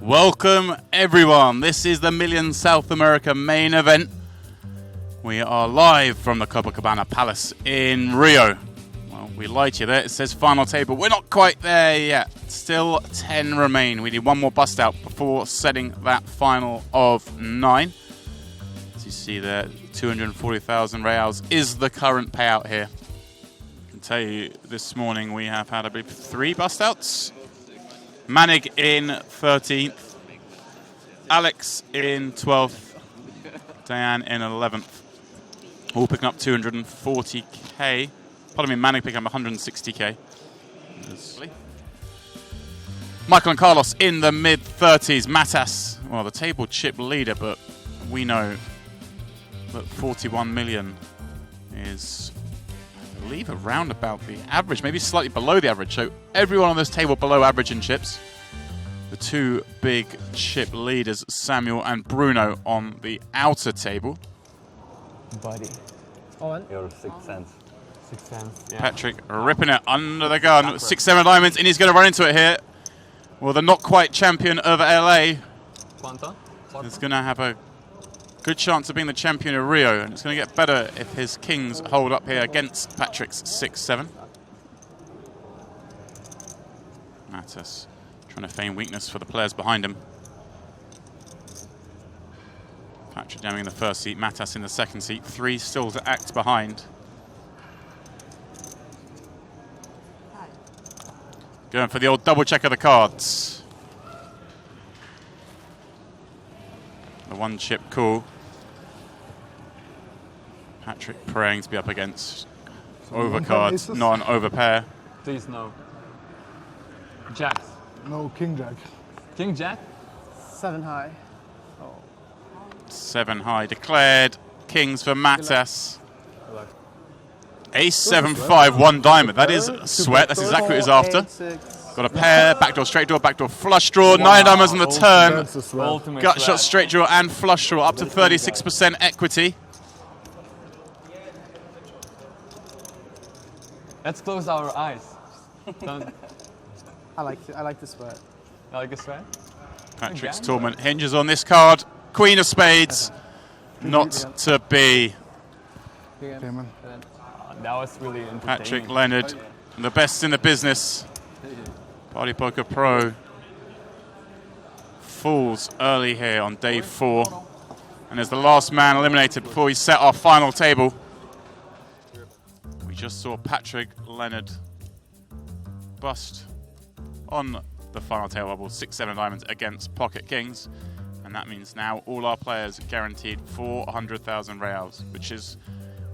Welcome everyone, this is the Million South America main event. We are live from the Copacabana Palace in Rio. Well, we lied to you there, it says final table. We're not quite there yet, still 10 remain. We need one more bust out before setting that final of 9. As you see there, 240,000 reals is the current payout here. I can tell you this morning we have had, I believe, 3 bust outs. Manig in 13th, Alex in 12th, Diane in 11th. All picking up 240k. Pardon me, Manig picking up 160k. Michael and Carlos in the mid-30s. Matas, well, the table chip leader, but we know that 41 million is, I believe, around about the average, maybe slightly below the average. So everyone on this table below average in chips. The 2 big chip leaders, Samuel and Bruno, on the outer table. Buddy. Your 6 cents. 6 cents. Yeah. Patrick ripping it under the gun. 6-7 diamonds, and he's going to run into it here. Well, the not quite champion of LA is going to have a good chance of being the champion of Rio, and it's going to get better if his kings hold up here against Patrick's 6-7. Matas trying to feign weakness for the players behind him. Patrick jamming in the first seat, Matas in the second seat. 3 still to act behind. Going for the old double check of the cards. The 1 chip call. Patrick praying to be up against overcards, not an overpair. Please no. Jacks. No, King Jack. King Jack? 7 high. 7 high declared. Kings for Matas. Ace 7-5, 1 diamond. That is sweat. That's exactly what he's after. Got a pair, backdoor, straight door, backdoor, flush draw. 9 diamonds on the turn. Gut shot, straight draw, and flush draw. Up to 36% equity. Let's close our eyes. I like the sweat. I like the sweat. Patrick's Torment hinges on this card. Queen of Spades. Not to be. That was really entertaining. Patrick Leonard, the best in the business. Party Poker Pro falls early here on day 4. And as the last man eliminated before we set our final table, we just saw Patrick Leonard bust on the final table bubble, 6-7 diamonds against Pocket Kings. And that means now all our players are guaranteed 400,000 reals, which is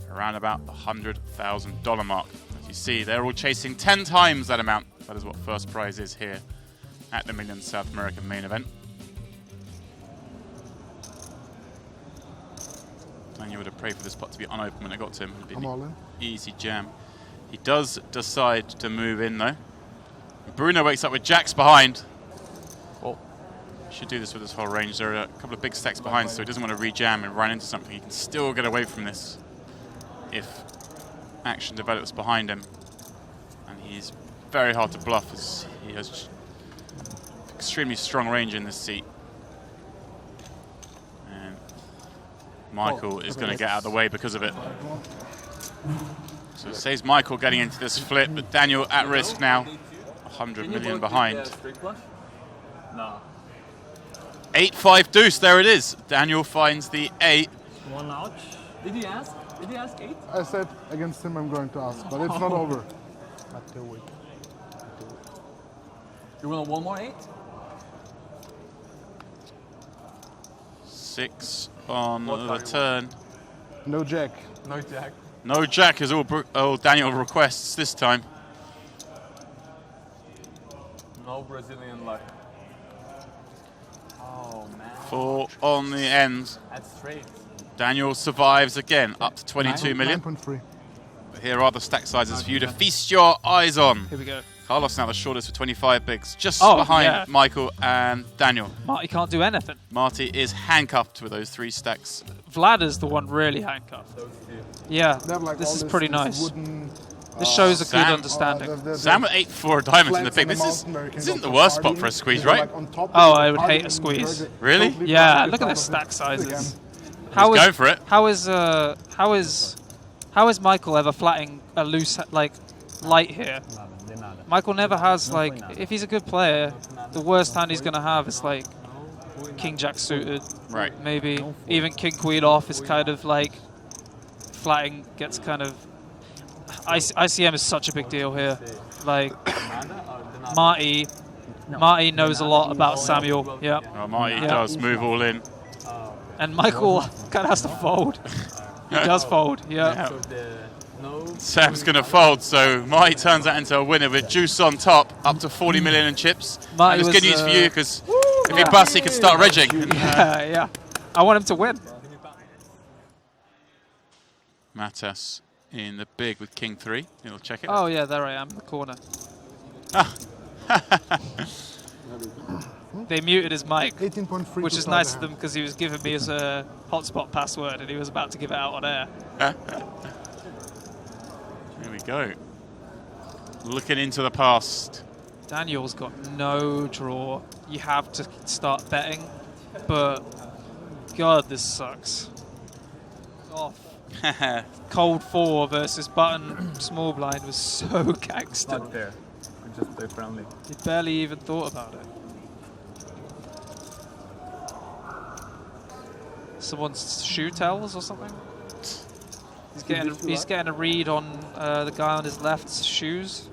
around about the $100,000 mark. As you see, they're all chasing 10 times that amount. That is what first prize is here at the Million South American main event. Daniel would have prayed for this pot to be unopened when it got to him. It'd be an easy jam. He does decide to move in though. Bruno wakes up with jacks behind. Oh. Should do this with his whole range. There are a couple of big stacks behind, so he doesn't want to rejam and run into something. He can still get away from this if action develops behind him. And he's very hard to bluff as he has extremely strong range in this seat. And Michael is going to get out of the way because of it. So it saves Michael getting into this flip, but Daniel at risk now. 100 million behind. 8-5 deuce, there it is. Daniel finds the 8. 1 out. Did he ask? Did he ask 8? I said against him I'm going to ask, but it's not over. Not too weak. You want 1 more 8? 6 on the turn. No jack. No jack. No jack is all Daniel requests this time. No Brazilian luck. Oh man. 4 on the end. That's straight. Daniel survives again, up to 22 million. 9.3. Here are the stack sizes for you to feast your eyes on. Here we go. Carlos now the shortest for 25 bigs, just behind Michael and Daniel. Marty can't do anything. Marty is handcuffed with those 3 stacks. Vlad is the one really handcuffed. Yeah, They have like this all is pretty nice. Wooden This shows a good Sam. understanding. Sam with 8-4 diamonds in the big. This isn't the worst spot for a squeeze, right? Oh, I would hate a squeeze. Really? Yeah, look at the stack sizes. He's going for it. How is Michael ever flatting a loose light here? Michael never has if he's a good player, the worst hand he's gonna have is like King Jack suited. Right. Maybe even King Queen off is kind of like flatting gets kind of. ICM is such a big deal here. Like Marty knows a lot about Samuel. Yeah. Oh, Marty does move all in. And Michael kind of has to fold. He does fold. Yeah. Sam's going to fold, so Marty turns that into a winner with juice on top, up to 40 million in chips. Marty and it's good news for you because if he busts, he can start regging. Yeah. I want him to win. Matas in the big with King 3. He'll check it. Oh, yeah, there I am in the corner. They muted his mic, 18.3, which is nice of them because he was giving me his hotspot password and he was about to give it out on air. Here we go. Looking into the past. Daniel's got no draw. You have to start betting, but God, this sucks. Off. Cold 4 versus button small blind was so gangster. Not fair. We just play friendly. He barely even thought about it. Someone's shoe tells or something. He's getting a read on the guy on his left's shoes.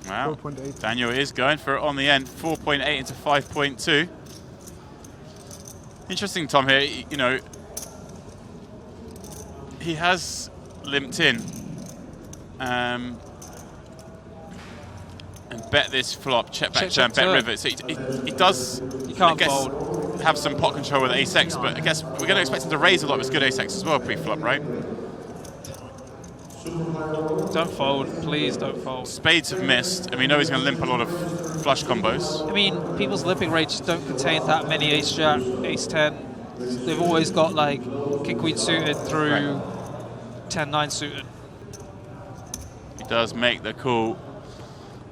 Wow. Daniel is going for it on the end. 4.8 into 5.2. Interesting, Tom, here. You know, he has limped in and bet this flop, check back turn, bet river. So he does, I guess, have some pot control with ace-x, but I guess we're going to expect him to raise a lot with good ace-x as well pre-flop, right? Don't fold, please don't fold. Spades have missed, and we know he's going to limp a lot of flush combos. I mean, people's limping ranges don't contain that many ace-jack, ace-10. They've always got like king-queen suited through 10-9 suited. He does make the call.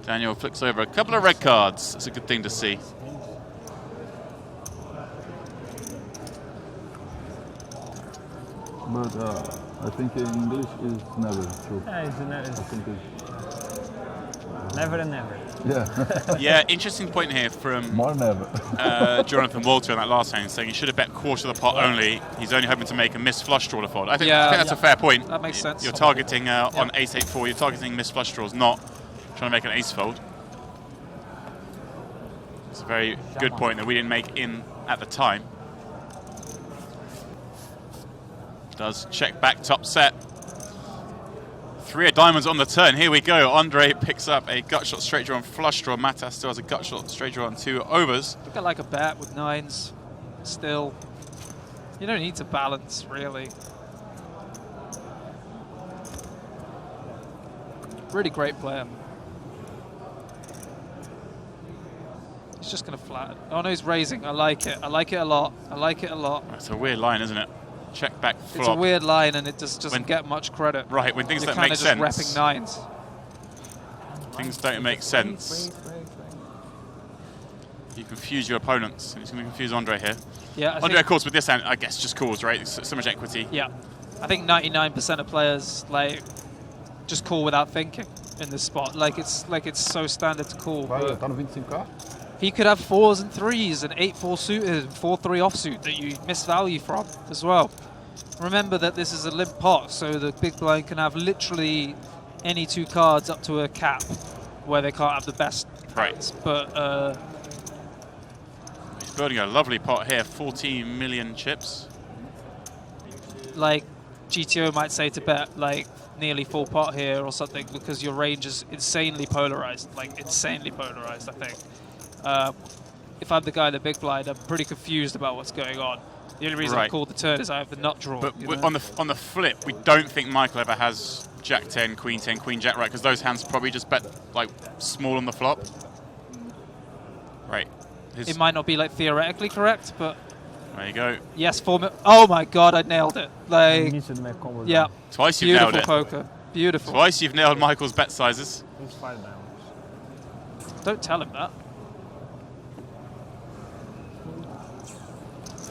Daniel flicks over a couple of red cards. That's a good thing to see. But I think English is never true. Yeah, it's never. I think it's Never and never. yeah. Yeah, interesting point here from More never. Jonathan Walter in that last hand, saying he should have bet quarter of the pot only. He's only hoping to make a missed flush draw to fold. I think that's a fair point. That makes sense. You're targeting on ace 8-4. You're targeting missed flush draws, not trying to make an ace fold. It's a very good point that we didn't make in at the time. Does check back top set. 3 of diamonds on the turn. Here we go. Andre picks up a gut shot straight draw and flush draw. Matas still has a gut shot straight draw and 2 overs. Look at like a bet with 9s. Still, you don't need to balance really. Really great player. He's just going to flatten. Oh no, he's raising. I like it. I like it a lot. I like it a lot. That's a weird line, isn't it? Check back flop. It's a weird line and it just doesn't get much credit. Right, when things You're don't make sense. kind of just repping 9s. Things don't make sense. You confuse your opponents. He's going to confuse Andre here. Yeah, Andre, of course, with this hand, I guess, just calls, right? So much equity. Yeah. I think 99% of players just call without thinking in this spot. It's so standard to call. He could have 4s and 3s and 8-4 suited and 4-3 offsuit that you miss value from as well. Remember that this is a limp pot, so the big blind can have literally any 2 cards up to a cap where they can't have the best hands. But he's building a lovely pot here, 14 million chips. Like GTO might say to bet nearly full pot here or something because your range is insanely polarized, I think. If I'm the guy in the big blind, I'm pretty confused about what's going on. The only reason I called the turn is I have the nut draw. But on the flip, we don't think Michael ever has Jack 10, Queen 10, Queen Jack, right? Because those hands probably just bet small on the flop. Right. It might not be theoretically correct, but there you go. Yes, 4 mil. Oh my God, I nailed it! Yeah, twice you nailed it. Poker. Beautiful. Twice you've nailed Michael's bet sizes. He's fine now. Don't tell him that.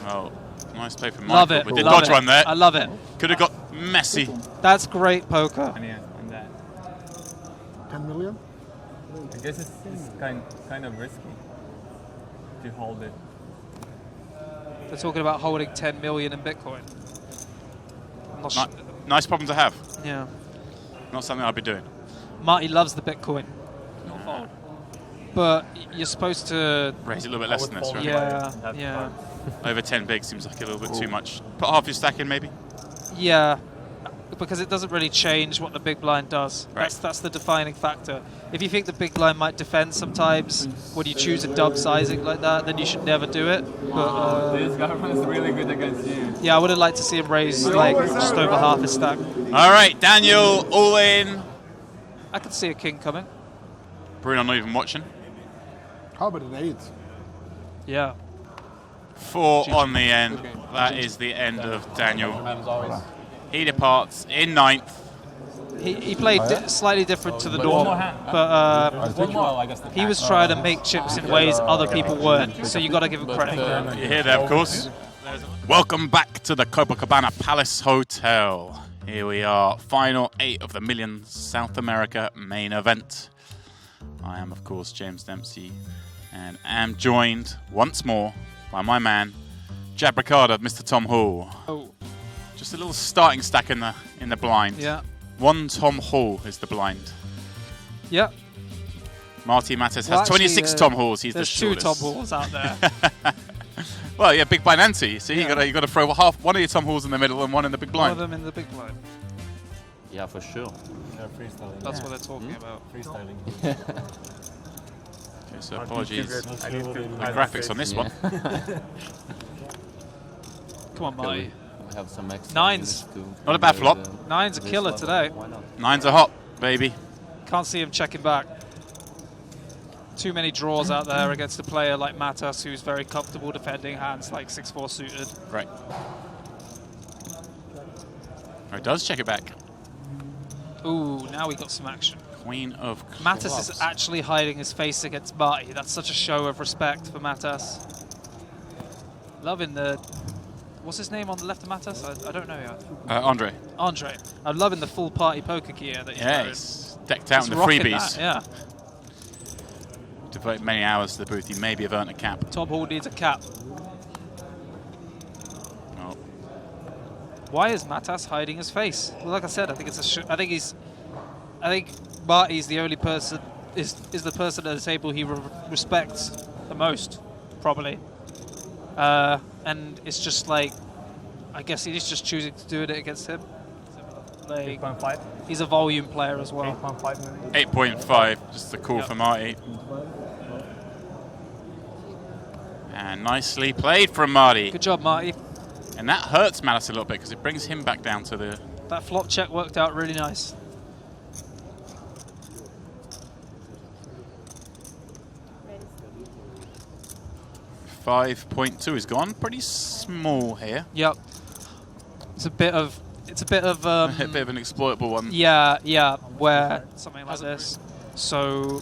Oh, nice play from Love Michael. it. With the Love dodge it. run there. I love it. Could have got messy. That's great poker. And yeah, and that. 10 million? I guess it's kind of risky to hold it. They're talking about holding 10 million in Bitcoin. I'm not sure. Nice problem to have. Yeah. Not something I'd be doing. Marty loves the Bitcoin. But you're supposed to... Raise it a little bit less than this, right? Yeah. Over 10 big seems like a little bit too much. Put half your stack in, maybe? Yeah. Because it doesn't really change what the big blind does. Right. That's the defining factor. If you think the big blind might defend sometimes when you choose a dub sizing like that, then you should never do it. But, This government is really good against you. yeah, I would have liked to see him raise like just over half his stack. All right, Daniel, all in. I could see a king coming. Bruno not even watching. How about an 8? Yeah. 4 on the end. That is the end of Daniel. He departs in 9th. He played slightly different to the norm, but he was trying to make chips in ways other people weren't, so you got to give him credit. You hear that, of course. Welcome back to the Copacabana Palace Hotel. Here we are, final 8 of the Million South America main event. I am, of course, James Dempsey, and am joined once more by my man, Jab Ricardo, Mr. Tom Hall. Oh. Just a little starting stack in the blind. Yeah. 1 Tom Hall is the blind. Yeah. Marty Mattis Well, has 26 actually, Tom Halls. He's the there's 2 shortest. Tom Halls out there. Well, yeah, big blind ante. So Yeah. you got to throw one of your Tom Halls in the middle and one in the big One of blind. them in the big blind. Yeah, for sure. Yeah, freestyling. That's what they're talking about. Freestyling. Okay, so apologies. The graphics on this one. Come on, Marty. We have some extra Nines. units to Not a bad compare flop. Nine's a this killer level. today. Why not? 9s are hot, baby. Can't see him checking back. Too many draws out there against a player like Matas, who's very comfortable defending hands like 6-4 suited. Right. Oh, it does check it back. Ooh, now we got some action. Queen of Matas clubs. is actually hiding his face against Marty. That's such a show of respect for Matas. Loving the... What's his name on the left of Matas? I don't know yet. Andre. Andre. I'm loving the full party poker gear that he's Yeah, wearing. he's decked out He's in the rocking freebies. that, yeah. Devote many hours to the booth. He maybe have earned a cap. Tom Hall needs a cap. Oh. Why is Matas hiding his face? Well, like I said, I think it's a. I think Marty's the only person is the person at the table he respects the most, probably. And it's just like, I guess he's just choosing to do it against him. Like, 8.5. he's a volume player as well. 8.5 maybe. 8.5, just a call Yep. for Marty. And nicely played from Marty. Good job, Marty. And that hurts Malice a little bit because it brings him back down to the... That flop check worked out really nice. $5.2 is gone. Pretty small here. Yep. It's a bit of. A bit of an exploitable one. Yeah, where something like this. So,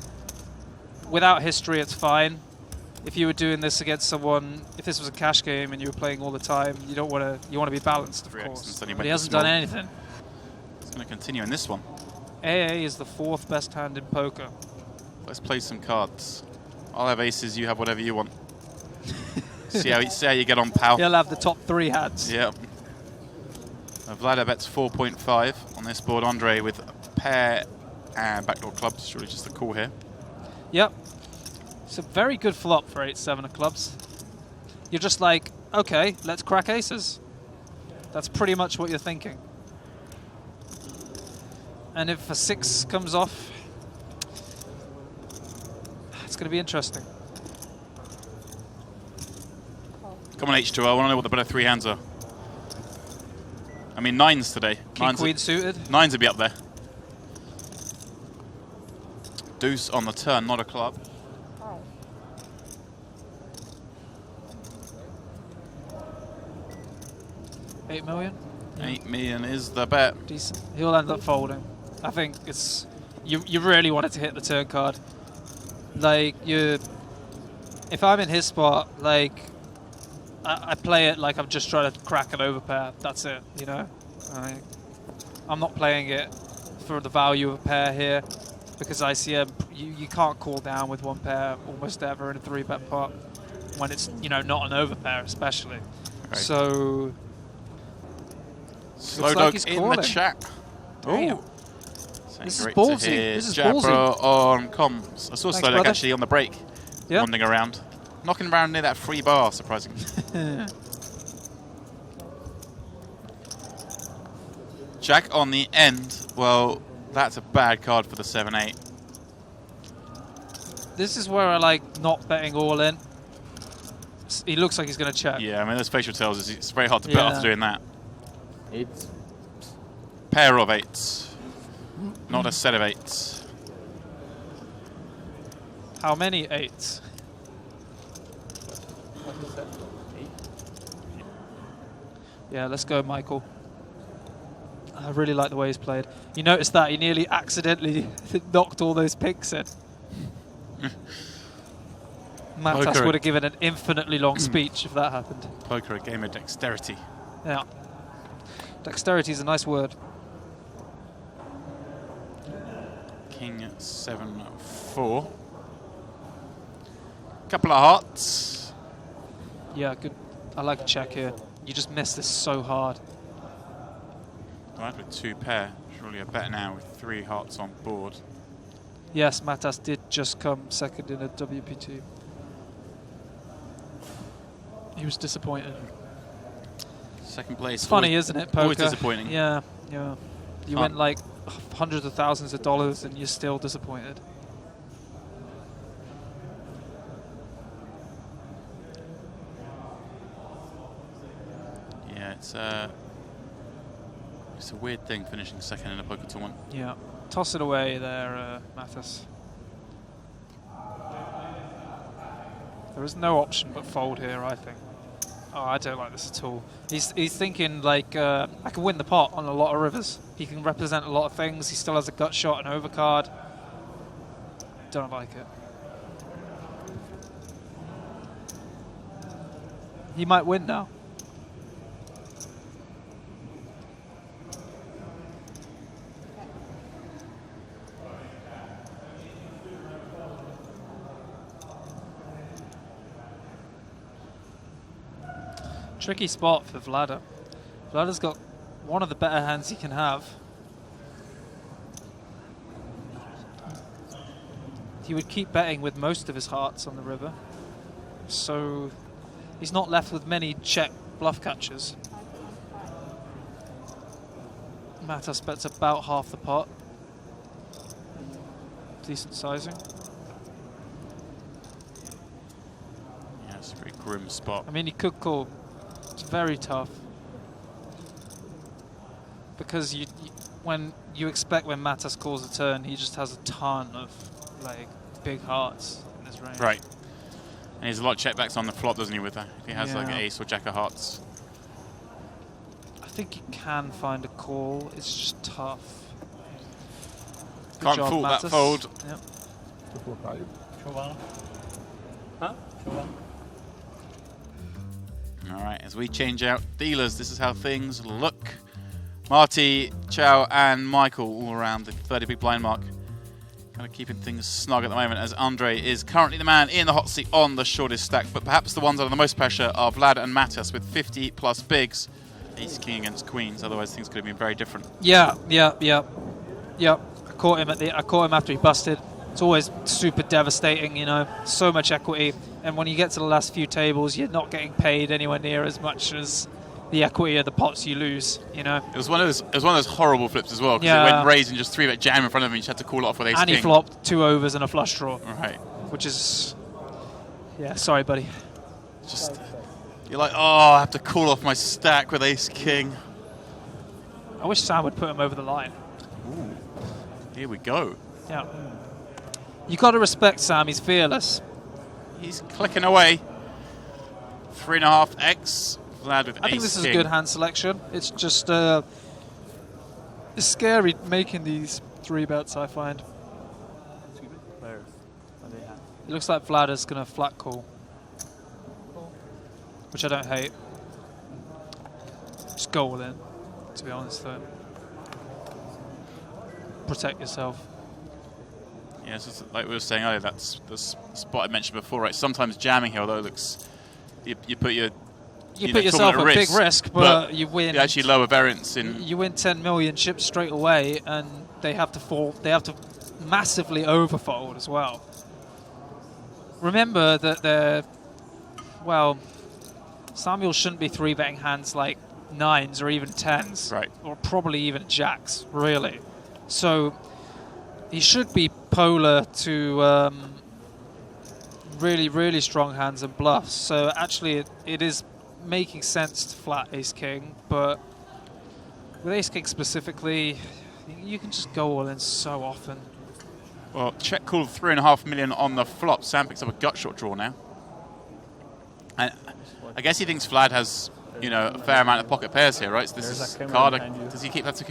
without history, it's fine. If you were doing this against someone, if this was a cash game and you were playing all the time, you don't want to. You want to be balanced, of Three course. accidents, then he But went he to hasn't small. done anything. It's going to continue in this one. AA is the 4th best hand in poker. Let's play some cards. I'll have aces, you have whatever you want. see how you get on, pal. He'll have the top 3 hands. Yep. Vlada bets 4.5 on this board. Andre with a pair and backdoor clubs. Surely just a call here. Yep. It's a very good flop for 8-7 of clubs. You're just like, okay, let's crack aces. That's pretty much what you're thinking. And if a 6 comes off, it's going to be interesting. Come on, H2O. I want to know what the better 3 hands are. I mean, 9s today. King, queen suited. 9s would be up there. Deuce on the turn, not a club. $8 million. 8 million is the bet. Decent. He'll end up folding. I think it's you really wanted to hit the turn card. Like if I'm in his spot, like I play it like I'm just trying to crack an overpair. That's it, you know. I'm not playing it for the value of a pair here, because ICM you can't call down with one pair almost ever in a 3-bet pot when it's not an overpair especially. Right. So Slow Dog in calling. The chat. Oh, this is great ballsy. To hear. This is Jabra ballsy. On comms. I saw Slow Dog actually on the break, wandering around, knocking around near that free bar. Surprisingly. Jack on the end. Well, that's a bad card for the 7-8. This is where I like not betting all in. He looks like he's going to check. Yeah, I mean, those facial tells us it's very hard to bet after doing that. 8s. Pair of 8s. Not a set of 8s. How many 8s? What is that? 8? Yeah, let's go, Michael. I really like the way he's played. You noticed that he nearly accidentally knocked all those picks in. Matas would have given an infinitely long speech if that happened. Poker, a game of dexterity. Yeah. Dexterity is a nice word. King 7-4. Couple of hearts. Yeah, good. I like a check here. You just missed this so hard. Right, with 2 pair. Surely a bet now with 3 hearts on board. Yes, Matas did just come second in a WPT. He was disappointed. Second place. It's funny, isn't it, poker? Always disappointing. Yeah, yeah. You win like hundreds of thousands of dollars and you're still disappointed. Yeah, it's a weird thing finishing second in a poker tournament. Yeah. Toss it away there, Mathis. There is no option but fold here, I think. Oh, I don't like this at all. He's thinking like, I can win the pot on a lot of rivers. He can represent a lot of things. He still has a gut shot and overcard. Don't like it. He might win now. Tricky spot for Vlada. Vlada's got one of the better hands he can have. He would keep betting with most of his hearts on the river. So he's not left with many check bluff catchers. Matas bets about half the pot. Decent sizing. Yeah, it's a pretty grim spot. I mean, he could call. It's very tough. Because when you expect when Matas calls a turn, he just has a ton of like big hearts in his range. Right. And he's a lot of checkbacks on the flop, doesn't he, with that? If he has like an ace or jack of hearts. I think he can find a call. It's just tough. Can't fool that fold. Yep. All right, as we change out dealers, this is how things look. Marty, Chow, and Michael all around the 30 big blind mark. Kind of keeping things snug at the moment, as Andre is currently the man in the hot seat on the shortest stack. But perhaps the ones under the most pressure are Vlad and Matas with 50 plus bigs. Ace king against queens, otherwise things could have been very different. Yeah. I caught him after he busted. It's always super devastating, you know. So much equity, and when you get to the last few tables, you're not getting paid anywhere near as much as the equity of the pots you lose, you know. It was one of those horrible flips as well, because it went raise and just 3-bet jam in front of him. You just had to call it off with ace king. And he flopped 2 overs and a flush draw. Right. Which is, yeah, sorry, buddy. Just, you're like, oh, I have to call off my stack with ace king. I wish Sam would put him over the line. Ooh. Here we go. Yeah. You got to respect Sam. He's fearless. He's clicking away. 3.5x. Vlad with ace I think this is king. a good hand selection. It's just it's scary making these 3 bets, I find. Players. What they have. It looks like Vlad is going to flat call, which I don't hate. Just go all in, to be honest, though. Protect yourself. Yeah, so like we were saying earlier, that's the spot I mentioned before, right? Sometimes jamming here, although it looks, you put your You put yourself at big risk, but you win. You actually lower variance in. You win 10 million chips straight away, and they have to fall. They have to massively overfold as well. Remember that Samuel shouldn't be 3-betting hands like 9s or even 10s, right? Or probably even jacks, really. So he should be polar to really, really strong hands and bluffs. So actually, it is making sense to flat Ace King, but with Ace King specifically, you can just go all in so often. Well, check call 3.5 million on the flop. Sam picks up a gut shot draw now. And I guess he thinks Vlad has, a fair amount of pocket pairs here, right? So this is a card. Does he keep that to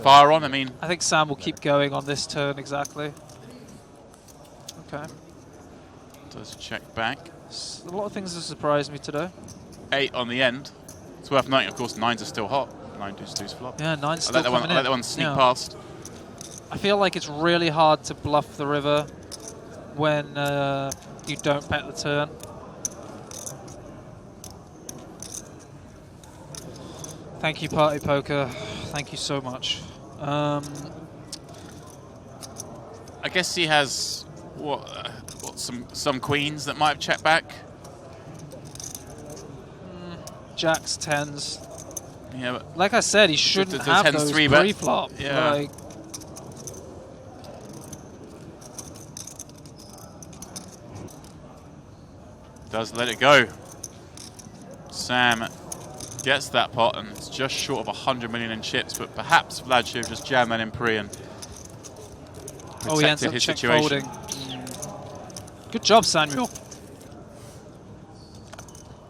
fire on? I mean, I think Sam will keep going on this turn exactly. Okay. Does check back. A lot of things have surprised me today. 8 on the end. It's worth noting, of course, 9s are still hot. 9 deuce flop. Yeah, 9's still coming in. I let that one sneak past. I feel like it's really hard to bluff the river when you don't bet the turn. Thank you, Party Poker. Thank you so much. I guess he has some queens that might have checked back. Jacks, 10s. Yeah, but like I said, he shouldn't have those pre-flop. Yeah. Like, does let it go. Sam gets that pot, and it's just short of 100 million in chips, but perhaps Vlad should have just jammed that in pre and he ends up his check situation. folding. Good job, Samuel.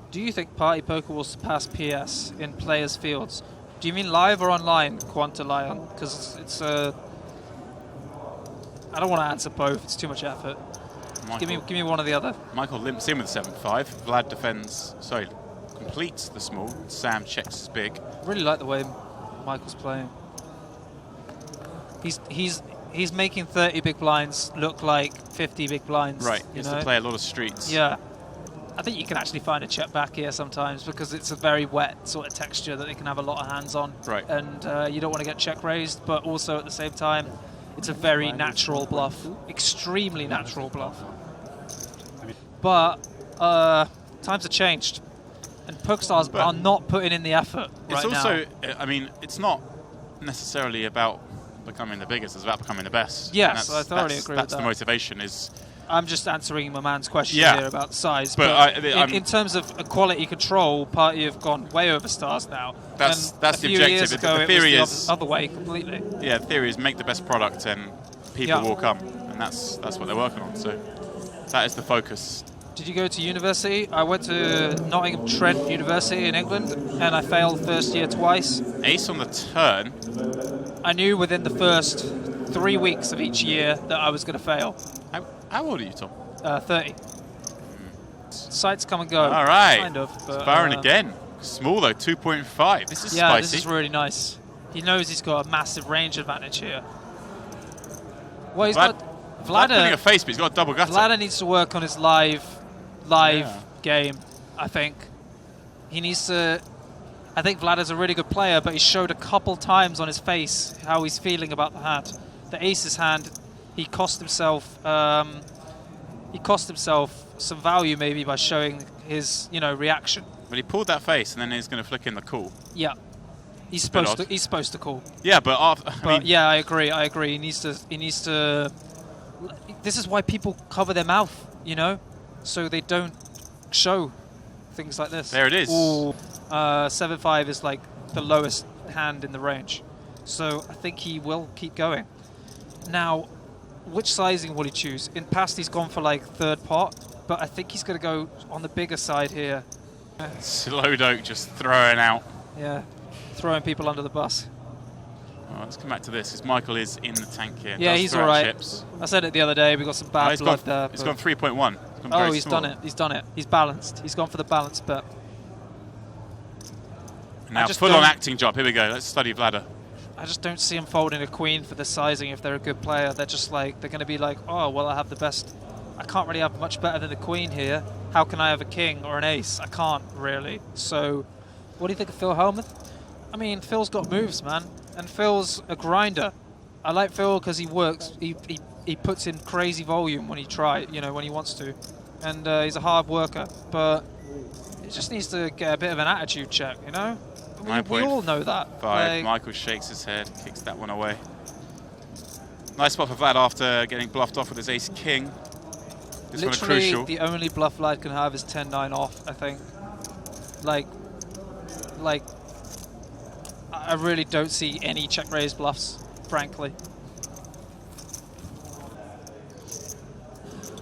Do you think Party Poker will surpass PS in players' fields? Do you mean live or online, Quanta Lion? Because it's I don't want to answer both. It's too much effort. Give me one or the other. Michael limps in with 7-5. Vlad completes the small. Sam checks his big. Really like the way Michael's playing. He's making 30 big blinds look like 50 big blinds. Right. He has to play a lot of streets. Yeah. I think you can actually find a check back here sometimes because it's a very wet sort of texture that they can have a lot of hands on. Right. And you don't want to get check raised, but also at the same time, it's a very natural bluff. Extremely natural bluff. But times have changed. And PokerStars are not putting in the effort right now. It's also, I mean, it's not necessarily about becoming the biggest, it's about becoming the best. Yes, I thoroughly agree with that. That's the motivation is... I'm just answering my man's question here about size. But in terms of quality control, Party have gone way over stars now. That's the objective. Years ago, the theory it was is the other way completely. Yeah, the theory is make the best product and people will come, and that's what they're working on. So that is the focus. Did you go to university? I went to Nottingham Trent University in England, and I failed first year twice. Ace on the turn. I knew within the first 3 weeks of each year that I was going to fail. How old are you, Tom? 30. Sights come and go. All right. Kind of. But, Byron again. Small though, 2.5. This is spicy. This is really nice. He knows he's got a massive range advantage here. Well, he's got Vlad putting a face, but he's got a double gutter. Vlad needs to work on his live game, I think. He needs to... I think Vlad is a really good player, but he showed a couple times on his face how he's feeling about the hand. The ace's hand, he cost himself some value maybe by showing his, reaction. But he pulled that face, and then he's going to flick in the call. Yeah, he's supposed to call. Yeah, but I agree. He needs to. This is why people cover their mouth, so they don't show things like this. There it is. 7-5 is like the lowest hand in the range, so I think he will keep going. Now, which sizing will he choose? In past, he's gone for like third pot, but I think he's going to go on the bigger side here. Slow Doke just throwing out. Yeah, throwing people under the bus. Oh, let's come back to this, because Michael is in the tank here. Yeah, Does he's throw out all right. chips. I said it the other day. We got some bad blood there. He's gone 3.1. Oh, he's done it. He's done it. He's balanced. He's gone for the balance bet. Now full-on acting job. Here we go. Let's study Vladar. I just don't see him folding a queen for the sizing if they're a good player. They're just like, they're going to be like, oh, well, I have the best. I can't really have much better than the queen here. How can I have a king or an ace? I can't really. So what do you think of Phil Hellmuth? I mean, Phil's got moves, man. And Phil's a grinder. I like Phil because he works. He puts in crazy volume when he when he wants to. And he's a hard worker. But he just needs to get a bit of an attitude check, you know? We all know that. Like, Michael shakes his head, kicks that one away. Nice spot for Vlad after getting bluffed off with his ace-king. This one crucial. The only bluff Vlad can have is 10-9 off, I think. Like, I really don't see any check-raise bluffs, frankly.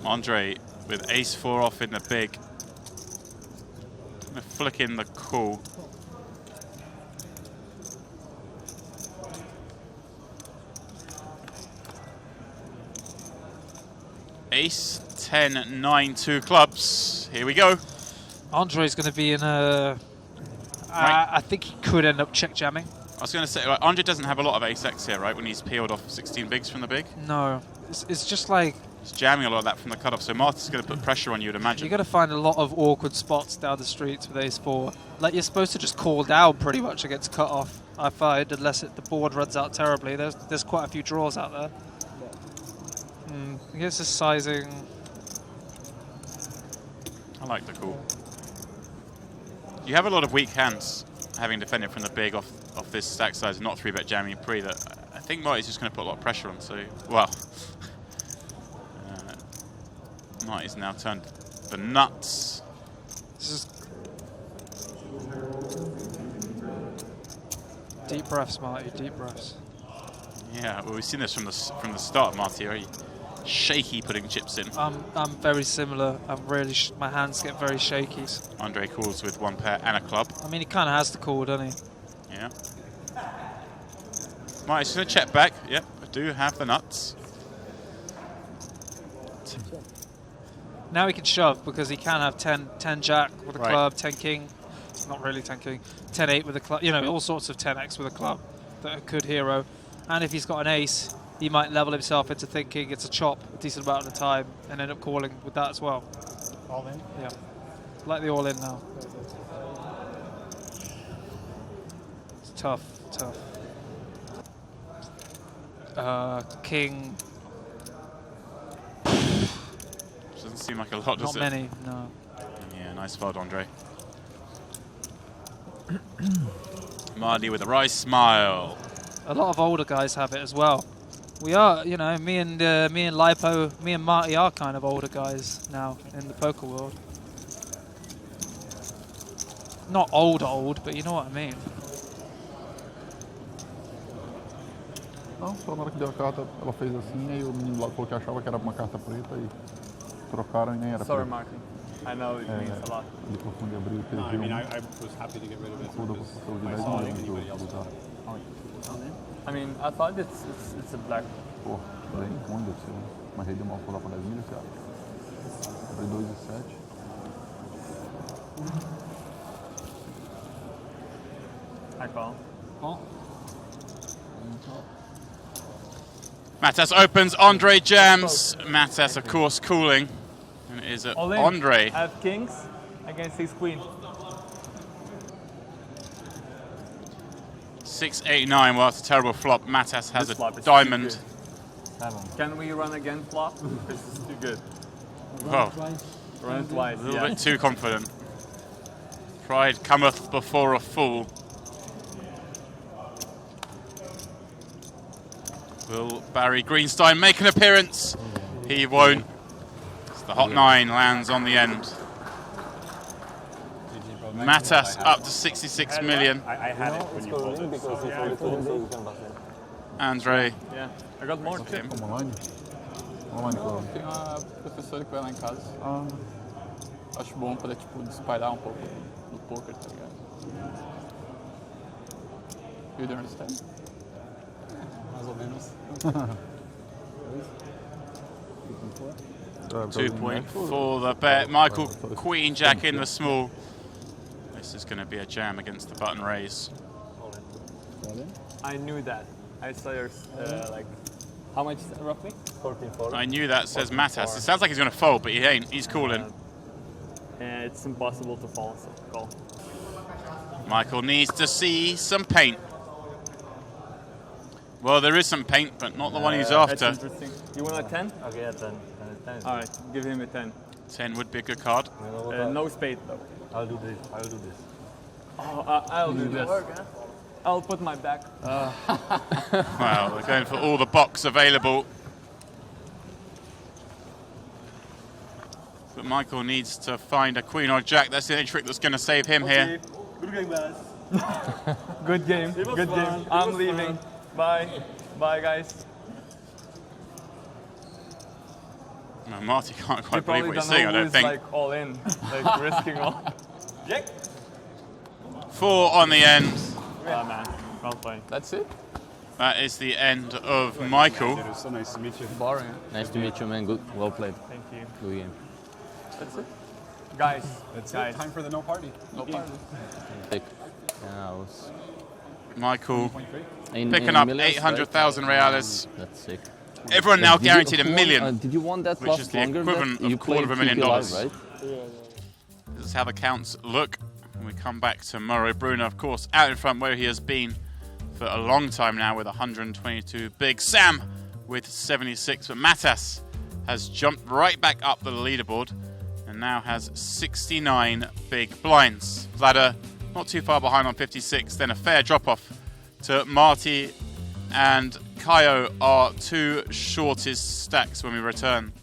Andre with ace-4 off in the big. Gonna flick in the call. Ace, 10, 9, 2 clubs. Here we go. Andre's going to be in a... I think he could end up check jamming. I was going to say, Andre doesn't have a lot of ace-x here, right, when he's peeled off 16 bigs from the big? No. It's just like... He's jamming a lot of that from the cutoff, so Martin's going to put pressure on you, would imagine. You've got to find a lot of awkward spots down the streets with ace-4. Like, you're supposed to just call down pretty much against cutoff, I find, unless the board runs out terribly. There's quite a few draws out there. I guess the sizing... I like the call. You have a lot of weak hands, having defended from the big off this stack size, not 3-bet jamming pre. That I think Marty's just going to put a lot of pressure on. So, well, Marty's now turned the nuts. This is deep breaths, Marty. Deep breaths. Yeah, well, we've seen this from the start, Marty. Very shaky putting chips in. I'm very similar. I'm really my hands get very shaky. Andre calls with 1 pair and a club. I mean, he kind of has to call, doesn't he? Yeah. Marty's going to check back. Yep, I do have the nuts. Now he can shove because he can have 10 jack with a Right. club, 10 king. Not really 10 king. 10-8 with a club. You know, all sorts of 10x with a club that could hero. And if he's got an ace, he might level himself into thinking it's a chop a decent amount of the time and end up calling with that as well. All in? Yeah. Like the all in now. It's tough. King. Doesn't seem like a lot, does Not it? many, no. Yeah, nice fold, Andre. Marty with a wry smile. A lot of older guys have it as well. We are, you know, me and Lipo, me and Marty are kind of older guys now in the poker world. Not old, but you know what I mean. Não, só na hora que deu a carta, ela fez assim, aí o menino lá falou que achava que era uma carta preta e trocaram e nem era Sorry, preta. Martin. I know it means a lot. Ele confundiu, abriu e No, I mean, perdeu. I was happy to get rid of it. Tudo por de 10 milhões do lugar. I mean, I thought it's a black. Pô, bem ruim deve ser. Mas ele deu uma colar para 10 milhões, cara. Abri 2 e 7. I call. Matas opens, Andre jams. Matas, of course, cooling. And it is All in. Andre. I have kings against his queen. 6, 8, 9. Well, that's a terrible flop. Matas has This a flop is diamond. Can we run again flop? This is too good. Whoa, Run it twice. a little bit too confident. Pride cometh before a fool. Will Barry Greenstein make an appearance? He won't. The hot 9 lands on the end. Matas up to 66 million. I had it when you pulled it. Andre. Yeah, I got more chip. Vamos online? Online, claro. Tem uma professora que vai lá em casa. Acho bom para tipo espalhar um pouco do poker, tá ligado? You don't understand? Mais ou menos. 2.4 the bet. Michael, Queen Jack in the small. This is going to be a jam against the button raise. I knew that. I saw your like. How much roughly? 14-4. I knew that, says Matas. It sounds like he's going to fold, but he ain't. He's calling. And it's impossible to fall, so call. Michael needs to see some paint. Well, there is some paint, but not the one he's after. That's interesting. You want a 10? Okay, yeah, 10. 10. All right, give him a 10. 10 would be a good card. No spade though. I'll do this. I'll do this. Oh, I'll do this. I'll put my back. Wow, they're going for all the box available. But Michael needs to find a queen or jack. That's the only trick that's going to save him here. Good game, guys. Good game. Good game. I'm leaving. Bye. Bye, guys. No, Marty can't You quite believe probably what he's don't saying, know I don't who's think. like all in, like risking all. Jack. 4 on the end. Ah man, well played. That's it? That is the end of Michael. It was so nice to meet you. Boring. Nice to meet you, man. Good, well played. Thank you. Good game. That's it? Guys, That's guys. it. Time for the no party. No party. Sick. Yeah, I was Michael 1.3. picking up millions, 800,000 reales. That's sick. Everyone now Did you- guaranteed $1 who won- million. did you want that which last is the longer? equivalent that of you $250,000. played TP Live, right? This is how the counts look. When we come back to Murray Bruno, of course, out in front where he has been for a long time now with 122. Big Sam with 76. But Matas has jumped right back up the leaderboard and now has 69 big blinds. Vladar not too far behind on 56. Then a fair drop-off to Marty and Kaio are two shortest stacks when we return.